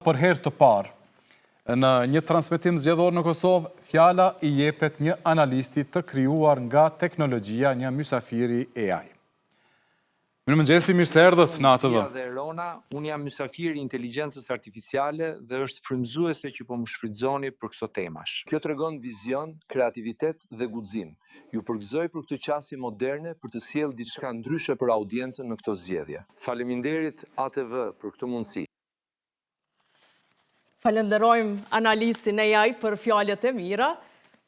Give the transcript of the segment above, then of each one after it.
Për herë të parë, në një transmetim zgjedhor në Kosovë, fjala i jepet një analisti të krijuar nga teknologjia, një mysafiri AI. Mirëmëngjesi, mirë se erdhët në ATV. Dhe Rona, unë jam mysafiri i inteligjencës artificiale dhe është frymëzuese që po më shfrytëzoni për këto temash. Kjo tregon vizion, kreativitet dhe guxim. Ju përgëzoj për këtë qasje moderne për të sjellë diçka ndryshe për audiencën në këto zgjedhje. Faleminderit ATV për këtë mundësi. Falenderojmë analistin AI për fjalët e mira,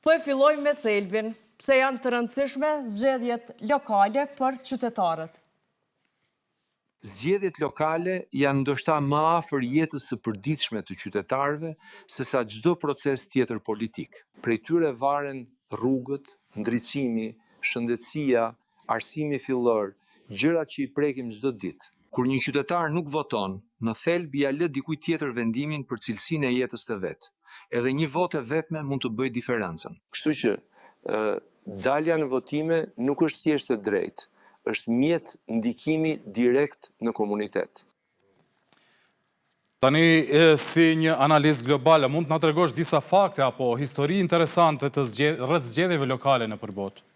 po e fillojmë me thelbin, pse janë të rëndësishme zgjedhjet lokale për qytetarët. Zgjedhjet lokale janë ndoshta më afër jetës së përditshme të qytetarëve sesa çdo proces tjetër politik. Prej tyre varen rrugët, ndriçimi, shëndetësia, arsimi fillor, gjërat që i prekim çdo ditë. Kur një qytetar nuk voton, në thelb ja lë dikujt tjetër vendimin për cilësinë e jetës të vet. Edhe një votë e vetme mund të bëjë diferencën. Kështu që dalja në votime nuk është thjesht e drejtë, është mjet ndikimi direkt në komunitet. Tani, si një analist global, mund të na tregosh disa fakte apo histori interesante rreth zgjedhjeve lokale nëpër botë?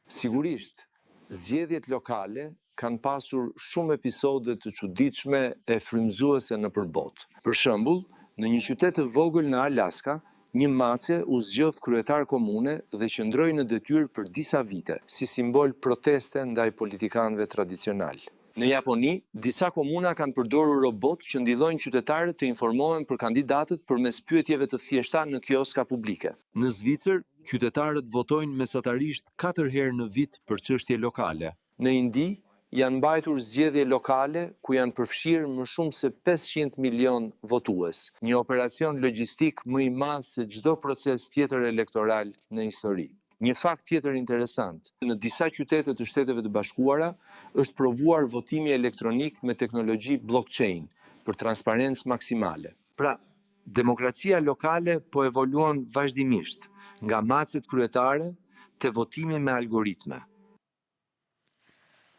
Sigurisht, zgjedhjet lokale kanë pasur shumë episode të çuditshme e frymëzuese nëpër botë. Për shembull, në një qytet të vogël në Alaska, një mace u zgjodh kryetar komune dhe qëndroi në detyrë për disa vite, si simbol proteste ndaj politikanëve tradicional. Në Japoni, disa komuna kanë përdorur robot që ndihmojnë qytetarët të informohen për kandidatët përmes pyetjeve të thjeshta në kioska publike. Në Zvicër, qytetarët votojnë mesatarisht 4 herë në vit për çështje lokale. Në Indi, janë mbajtur zgjedhje lokale ku janë përfshirë më shumë se 500 milion votues, një operacion logjistik më i madh se çdo proces tjetër elektoral në histori. Një fakt tjetër interesant, në disa qytete të Shteteve të Bashkuara është provuar votimi elektronik me teknologji blockchain për transparencë maksimale. Pra, demokracia lokale po evoluon vazhdimisht, nga macet kryetare te votimi me algoritme.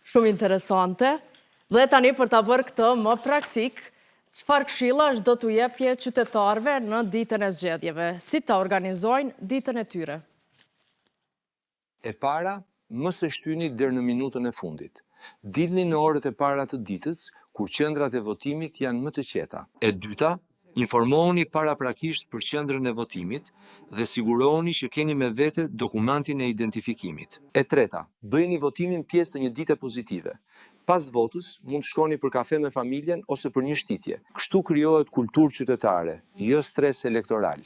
Shumë interesante, dhe tani për ta bërë këtë më praktik, çfarë këshillash do t'u jepje qytetarëve në ditën e zgjedhjeve? Si ta organizojnë ditën e tyre? E para, mos e shtyni deri në minutën e fundit. Dilni në orët e para të ditës, kur qendrat e votimit janë më të qeta. E dyta, informohuni paraprakisht për qendrën e votimit dhe sigurohuni që keni me vete dokumentin e identifikimit. E treta, bëjeni votimin pjesë të një dite pozitive. Pas votës, mund të shkoni për kafe me familjen ose për një shtitje. Kështu krijohet kulturë qytetare, jo stres elektoral.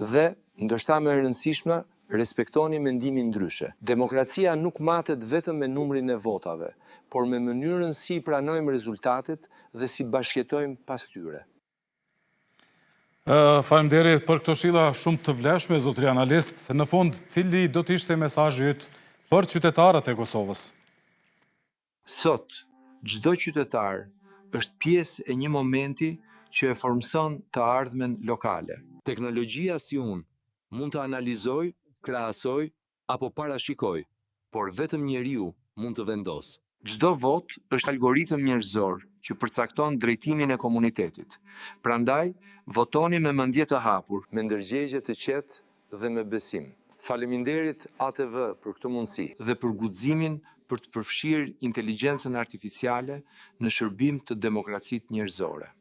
Dhe, ndoshta më e rëndësishme, respektoni mendimin ndryshe. Demokracia nuk matet vetëm me numrin e votave, por me mënyrën si pranojmë rezultatet dhe si bashkëjetojmë pas tyre. Faleminderit për këto këshilla shumë të vlefshme, zotëri analist. Në fund, cili do të ishte mesazhi yt për qytetarët e Kosovës? Sot, çdo qytetar është pjesë e një momenti që e formson të ardhmen lokale. Teknologjia si unë mund të analizoj, krahasoj apo parashikoj, por vetëm njeriu mund të vendosë. Çdo vot është algoritëm njerëzor që përcakton drejtimin e komunitetit. Prandaj, votoni me mendje të hapur, me ndërgjegje të qetë dhe me besim. Faleminderit ATV për këtë mundësi dhe për guximin për të përfshirë inteligjencën artificiale në shërbim të demokracisë njerëzore.